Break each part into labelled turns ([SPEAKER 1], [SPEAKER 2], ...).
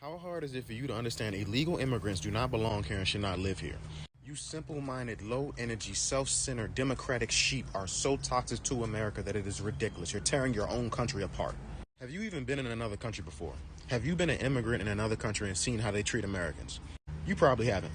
[SPEAKER 1] How hard is it for you to understand illegal immigrants do not belong here and should not live here? You simple-minded, low-energy, self-centered, democratic sheep are so toxic to America that it is ridiculous. You're tearing your own country apart. Have you even been in another country before? Have you been an immigrant in another country and seen how they treat Americans? You probably haven't.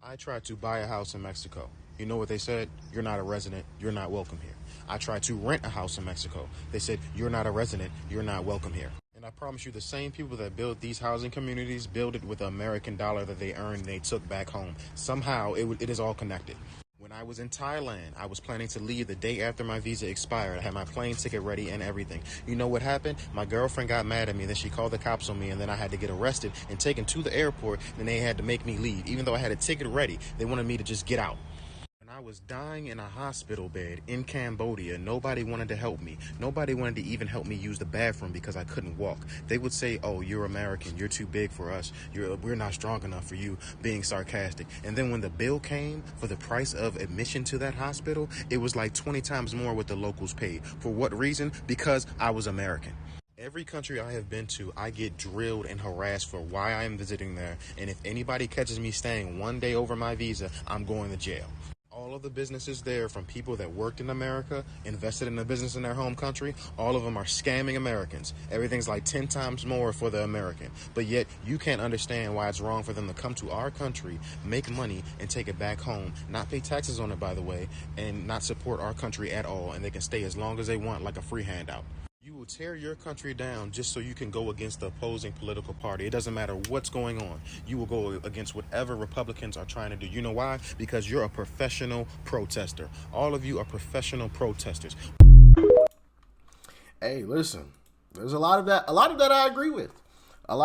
[SPEAKER 1] I tried to buy a house in Mexico. You know what they said? You're not a resident. You're not welcome here. I tried to rent a house in Mexico. They said, you're not a resident. You're not welcome here. And I promise you, the same people that build these housing communities build it with the American dollar that they earned and they took back home. Somehow, it is all connected. When I was in Thailand, I was planning to leave the day after my visa expired. I had my plane ticket ready and everything. You know what happened? My girlfriend got mad at me. Then she called the cops on me, and then I had to get arrested and taken to the airport. And they had to make me leave. Even though I had a ticket ready, they wanted me to just get out. When I was dying in a hospital bed in Cambodia, nobody wanted to help me. Nobody wanted to even help me use the bathroom because I couldn't walk. They would say, oh, you're American. You're too big for us. We're not strong enough for you, being sarcastic. And then when the bill came for the price of admission to that hospital, it was like 20 times more what the locals paid. For what reason? Because I was American. Every country I have been to, I get drilled and harassed for why I am visiting there. And if anybody catches me staying one day over my visa, I'm going to jail. All of the businesses there, from people that worked in America, invested in a business in their home country, all of them are scamming Americans. Everything's like 10 times more for the American. But yet, you can't understand why it's wrong for them to come to our country, make money, and take it back home, not pay taxes on it, by the way, and not support our country at all, and they can stay as long as they want like a free handout. You will tear your country down just so you can go against the opposing political party. It doesn't matter what's going on. You will go against whatever Republicans are trying to do. You know why? Because you're a professional protester. All of you are professional protesters.
[SPEAKER 2] Hey, listen, there's a lot of that I agree with. Now,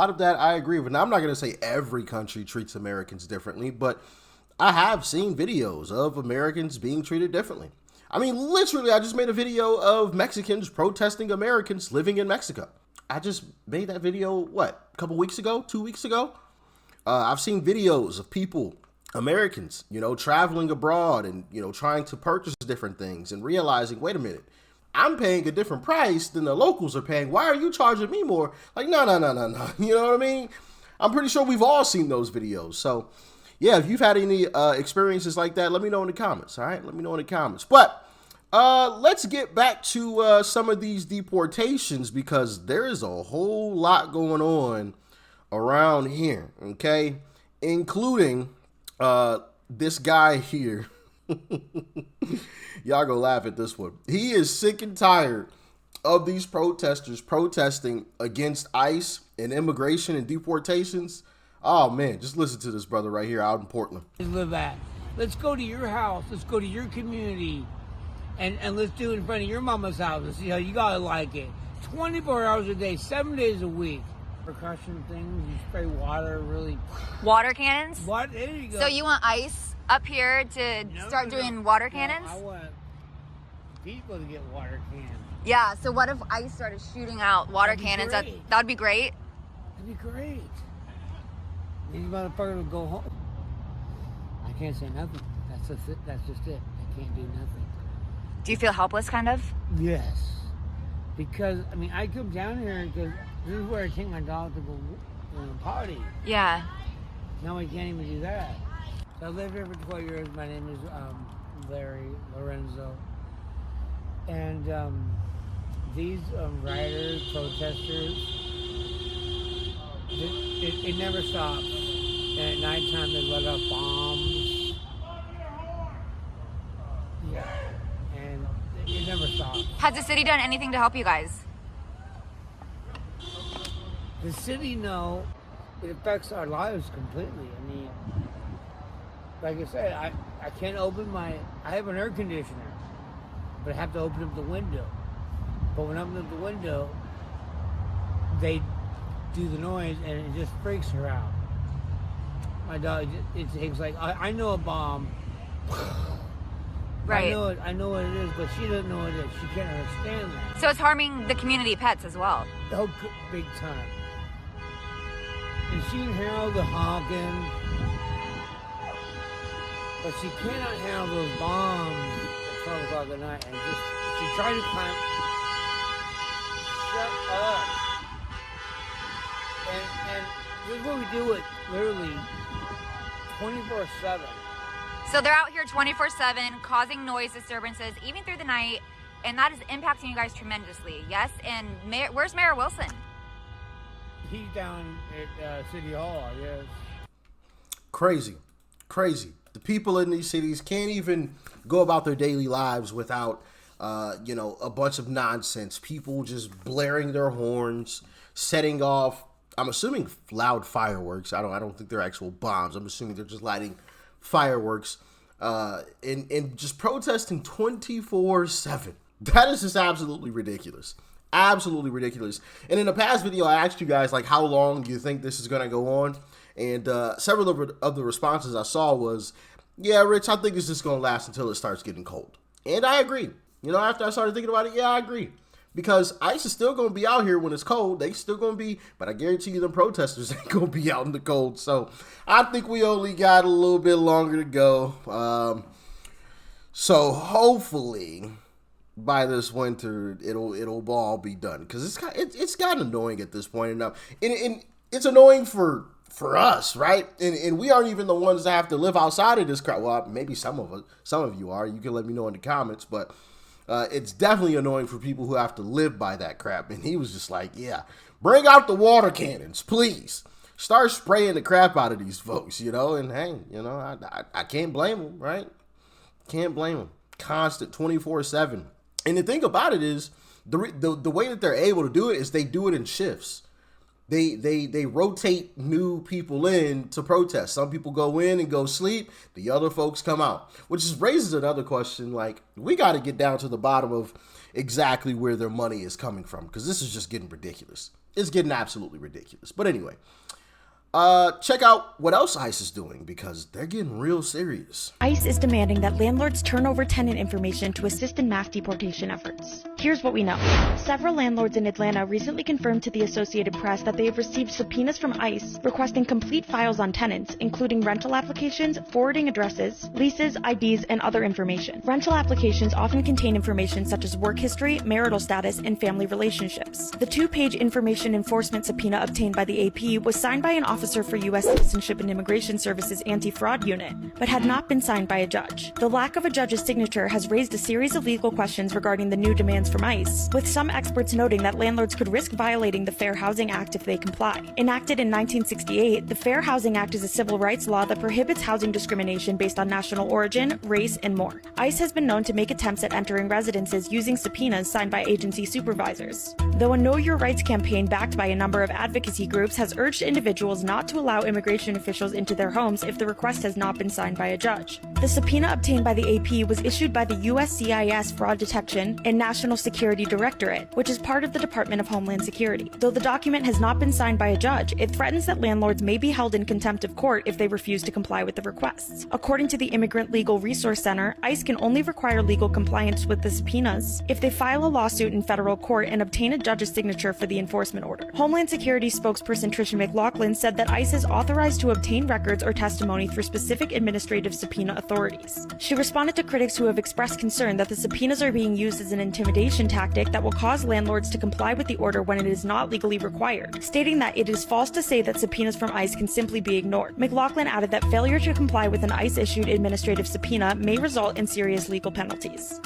[SPEAKER 2] I'm not going to say every country treats Americans differently, but I have seen videos of Americans being treated differently. I mean, literally, I just made a video of Mexicans protesting Americans living in Mexico. I just made that video, a couple weeks ago, 2 weeks ago? I've seen videos of people, Americans, traveling abroad and, trying to purchase different things and realizing, wait a minute, I'm paying a different price than the locals are paying. Why are you charging me more? Like, no. You know what I mean? I'm pretty sure we've all seen those videos. So, yeah, if you've had any experiences like that, let me know in the comments, all right? Let me know in the comments. But let's get back to some of these deportations because there is a whole lot going on around here, okay? Including this guy here. Y'all go laugh at this one. He is sick and tired of these protesters protesting against ICE and immigration and deportations. Oh, man, just listen to this brother right here out in Portland.
[SPEAKER 3] Live at. Let's go to your house. Let's go to your community. And let's do it in front of your mama's house and see how you gotta like it. 24 hours a day, 7 days a week. Percussion things, you spray water, really.
[SPEAKER 4] Water cannons?
[SPEAKER 3] What? There you go.
[SPEAKER 4] So you want ICE up here to start doing water cannons?
[SPEAKER 3] I want people to get water cannons.
[SPEAKER 4] Yeah, so what if ICE started shooting out water cannons? That would be great.
[SPEAKER 3] That'd be great. These motherfuckers would go home. I can't say nothing. That's just it. I can't do nothing.
[SPEAKER 4] Do you feel helpless, kind of?
[SPEAKER 3] Yes. Because, I come down here because this is where I take my dog to go potty.
[SPEAKER 4] Yeah.
[SPEAKER 3] Now I can't even do that. So I lived here for 12 years. My name is Larry Lorenzo. And these rioters, protesters, it never stops. And at nighttime they let off bombs. Yeah. And it never stops.
[SPEAKER 4] Has the city done anything to help you guys?
[SPEAKER 3] The city, no. It affects our lives completely. Like I said, I can't open I have an air conditioner, but I have to open up the window. But when I open up the window, they do the noise and it just freaks her out. My dog, it's like, I know a bomb.
[SPEAKER 4] Right.
[SPEAKER 3] I know what it is, but she doesn't know what it is. She can't understand that.
[SPEAKER 4] So it's harming the community pets as well.
[SPEAKER 3] Oh, big time. And she can hear all the honking, but she cannot handle those bombs at 12 o'clock at night. And she tried to climb. Shut up. And This is what we do it literally 24/7.
[SPEAKER 4] So they're out here 24/7, causing noise disturbances even through the night, and that is impacting you guys tremendously. Yes, and where's Mayor Wilson?
[SPEAKER 3] He's down at City Hall, I guess.
[SPEAKER 2] Crazy. The people in these cities can't even go about their daily lives without, a bunch of nonsense. People just blaring their horns, setting off, I'm assuming loud fireworks. I don't think they're actual bombs. I'm assuming they're just lighting fireworks, and just protesting 24/7. That is just absolutely ridiculous. Absolutely ridiculous. And in the past video, I asked you guys, like, how long do you think this is going to go on? And several of the responses I saw was, yeah, Rich, I think it's just going to last until it starts getting cold. And I agree. After I started thinking about it, yeah, I agree. Because ICE is still going to be out here when it's cold. They still going to be, but I guarantee you them protesters ain't going to be out in the cold. So I think we only got a little bit longer to go. So hopefully by this winter, it'll all be done. Because it's gotten annoying at this point enough. And it's annoying for us, right? And we aren't even the ones that have to live outside of this crowd. Well, maybe some of you are. You can let me know in the comments, but it's definitely annoying for people who have to live by that crap. And he was just like, yeah, bring out the water cannons, please. Start spraying the crap out of these folks, and hey, I can't blame them, right? Can't blame them. Constant 24/7. And the thing about it is the way that they're able to do it is they do it in shifts. They rotate new people in to protest. Some people go in and go sleep. The other folks come out, which just raises another question. Like, we got to get down to the bottom of exactly where their money is coming from, because this is just getting ridiculous. It's getting absolutely ridiculous. But anyway, check out what else ICE is doing, because they're getting real serious.
[SPEAKER 5] ICE is demanding that landlords turn over tenant information to assist in mass deportation efforts. Here's what we know. Several landlords in Atlanta recently confirmed to the Associated Press that they have received subpoenas from ICE requesting complete files on tenants, including rental applications, forwarding addresses, leases, IDs, and other information. Rental applications often contain information such as work history, marital status, and family relationships. The 2-page information enforcement subpoena obtained by the AP was signed by an officer for U.S. Citizenship and Immigration Services Anti-Fraud Unit, but had not been signed by a judge. The lack of a judge's signature has raised a series of legal questions regarding the new demands from ICE, with some experts noting that landlords could risk violating the Fair Housing Act if they comply. Enacted in 1968, the Fair Housing Act is a civil rights law that prohibits housing discrimination based on national origin, race, and more. ICE has been known to make attempts at entering residences using subpoenas signed by agency supervisors. Though a Know Your Rights campaign backed by a number of advocacy groups has urged individuals not to allow immigration officials into their homes if the request has not been signed by a judge. The subpoena obtained by the AP was issued by the USCIS Fraud Detection and National Security Directorate, which is part of the Department of Homeland Security. Though the document has not been signed by a judge, it threatens that landlords may be held in contempt of court if they refuse to comply with the requests. According to the Immigrant Legal Resource Center, ICE can only require legal compliance with the subpoenas if they file a lawsuit in federal court and obtain a judge's signature for the enforcement order. Homeland Security spokesperson Tricia McLaughlin said that ICE is authorized to obtain records or testimony through specific administrative subpoena authorities. She responded to critics who have expressed concern that the subpoenas are being used as an intimidation tactic that will cause landlords to comply with the order when it is not legally required, stating that it is false to say that subpoenas from ICE can simply be ignored. McLaughlin added that failure to comply with an ICE-issued administrative subpoena may result in serious legal penalties.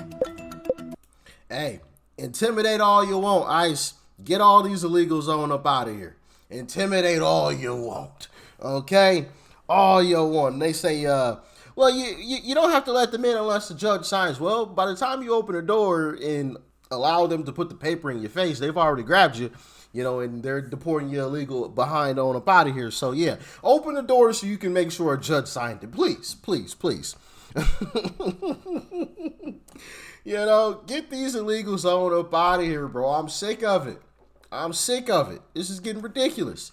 [SPEAKER 2] Hey, intimidate all you want, ICE. Get all these illegals on up out of here. Intimidate all you want. Okay? All you want. And they say, well, you don't have to let them in unless the judge signs. Well, by the time you open the door and allow them to put the paper in your face, they've already grabbed you, and they're deporting you illegal behind on up out of here. So, yeah, open the door so you can make sure a judge signed it. Please, please, please. Get these illegals on up out of here, bro. I'm sick of it. This is getting ridiculous.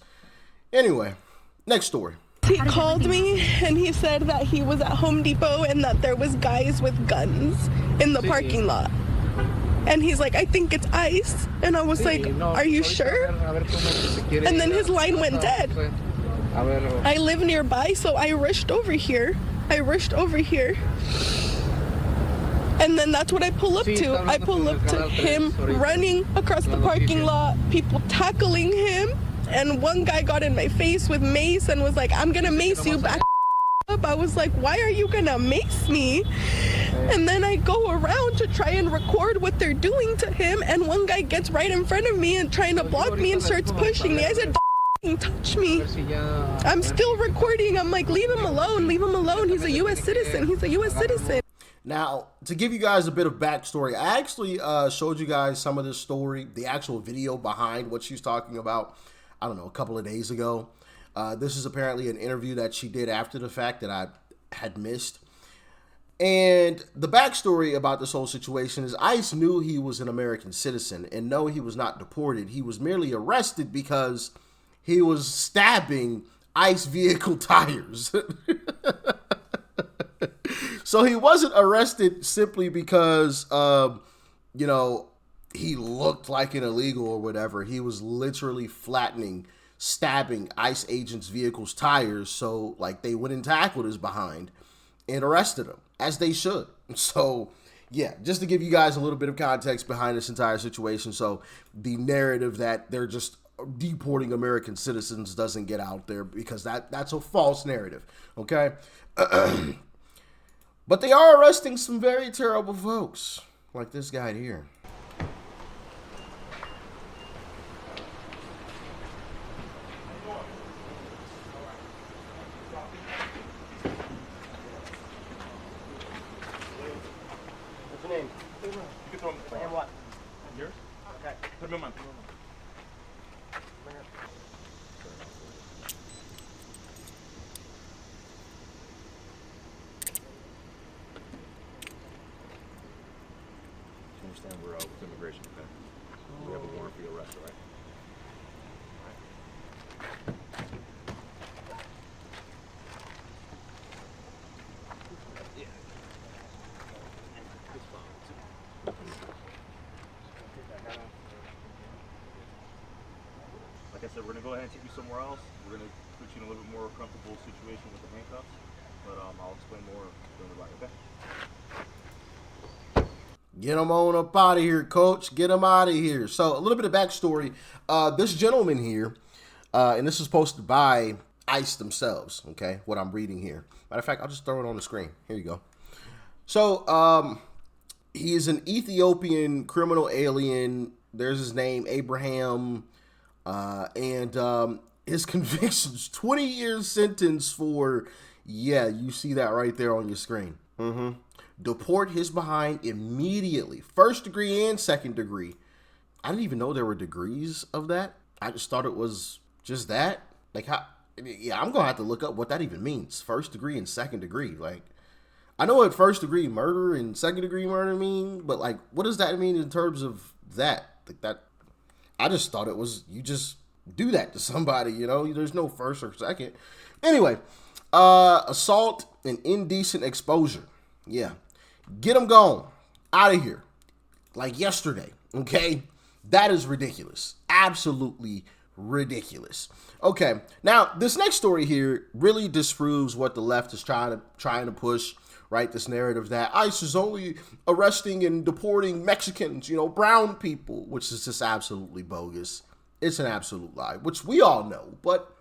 [SPEAKER 2] Anyway, next story.
[SPEAKER 6] He called me and he said that he was at Home Depot and that there was guys with guns in the parking lot. And he's like, I think it's ICE. And I was like, are you sure? And then his line went dead. I live nearby, so I rushed over here. And then that's what I pull up to. I pull up to him running across the parking lot, people tackling him. and one guy got in my face with mace and was like, I'm gonna mace you back up. I was like, why are you gonna mace me? And then I go around to try and record what they're doing to him, and one guy gets right in front of me and trying to block me and starts pushing me. I said, don't touch me. I'm still recording. I'm like, leave him alone, leave him alone. He's a U.S. citizen. He's a U.S. citizen.
[SPEAKER 2] Now, to give you guys a bit of backstory, I actually showed you guys some of this story, the actual video behind what she's talking about, I don't know, a couple of days ago. This is apparently an interview that she did after the fact that I had missed. And the backstory about this whole situation is ICE knew he was an American citizen, and no, he was not deported. He was merely arrested because he was stabbing ICE vehicle tires. So he wasn't arrested simply because, you know, he looked like an illegal or whatever. He was literally stabbing ICE agents' vehicles' tires. So, like, they went and tackled his behind and arrested him, as they should. So, yeah, just to give you guys a little bit of context behind this entire situation, so the narrative that they're just deporting American citizens doesn't get out there, because that's a false narrative, okay? But they are arresting some very terrible folks, like this guy here. What's your name? You can throw him. And what? Yours? Okay. Put him in.
[SPEAKER 1] Understand we're with immigration, okay? We have a warrant for your arrest, all right? Like I said, we're gonna go ahead and take you somewhere else. We're gonna put you in a little bit more comfortable situation with the handcuffs, but I'll explain more during the ride, okay?
[SPEAKER 2] Get him on up out of here, coach. Get him out of here. So a little bit of backstory. This gentleman here, and this is posted by ICE themselves, okay, what I'm reading here. Matter of fact, I'll just throw it on the screen. Here you go. So he is an Ethiopian criminal alien. There's his name, Abraham, and his convictions, 20 years sentence for, yeah, you see that right there on your screen. Deport his behind immediately. First degree and second degree. I didn't even know there were degrees of that. I just thought it was just that. Like, how? Yeah, I'm gonna have to look up what that even means. First degree and second degree. Like, I know what first degree murder and second degree murder mean, but like, what does that mean in terms of that? Like that, I just thought it was you just do that to somebody. You know, there's no first or second. Anyway, assault and indecent exposure. Yeah. Get them gone out of here like yesterday, okay? That is ridiculous. Absolutely ridiculous. Okay, now this next story here really disproves what the left is trying to push, right? This narrative that ICE is only arresting and deporting Mexicans, you know, brown people, which is just absolutely bogus. It's an absolute lie, which we all know. But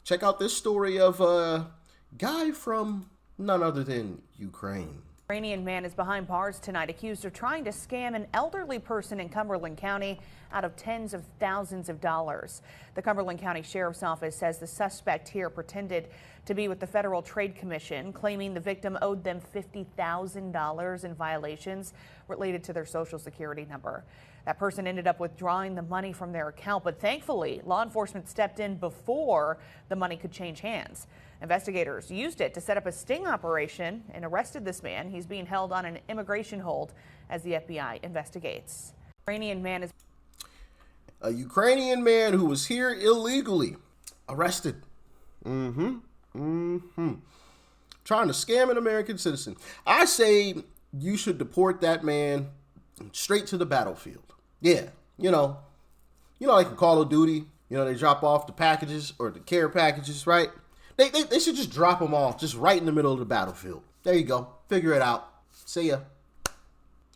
[SPEAKER 2] check out this story of a guy from none other than Ukraine.
[SPEAKER 7] Iranian man is behind bars tonight, accused of trying to scam an elderly person in Cumberland County out of tens of thousands of dollars. The Cumberland County Sheriff's Office says the suspect here pretended to be with the Federal Trade Commission, claiming the victim owed them $50,000 in violations related to their Social Security number. That person ended up withdrawing the money from their account, but thankfully, law enforcement stepped in before the money could change hands. Investigators used it to set up a sting operation and arrested this man. He's being held on an immigration hold as the FBI investigates. Iranian man is
[SPEAKER 2] a Ukrainian man who was here illegally arrested. Trying to scam an American citizen. I say you should deport that man straight to the battlefield. Yeah, you know, like in Call of Duty, you know, they drop off the packages or the care packages, right? They should just drop them off just right in the middle of the battlefield. There you go. Figure it out. See ya.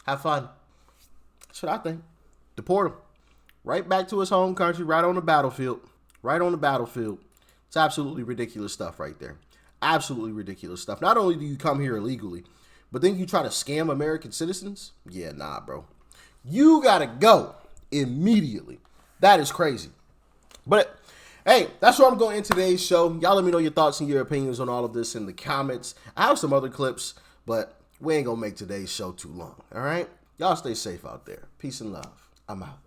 [SPEAKER 2] Have fun. That's what I think. Deport him. Right back to his home country, right on the battlefield. right on the battlefield. It's absolutely ridiculous stuff right there. Absolutely ridiculous stuff. Not only do you come here illegally, but then you try to scam American citizens? Yeah, nah, bro. You gotta go immediately. That is crazy. But hey, that's where I'm going to end today's show. Y'all let me know your thoughts and your opinions on all of this in the comments. I have some other clips, but we ain't gonna make today's show too long. All right? Y'all stay safe out there. Peace and love. I'm out.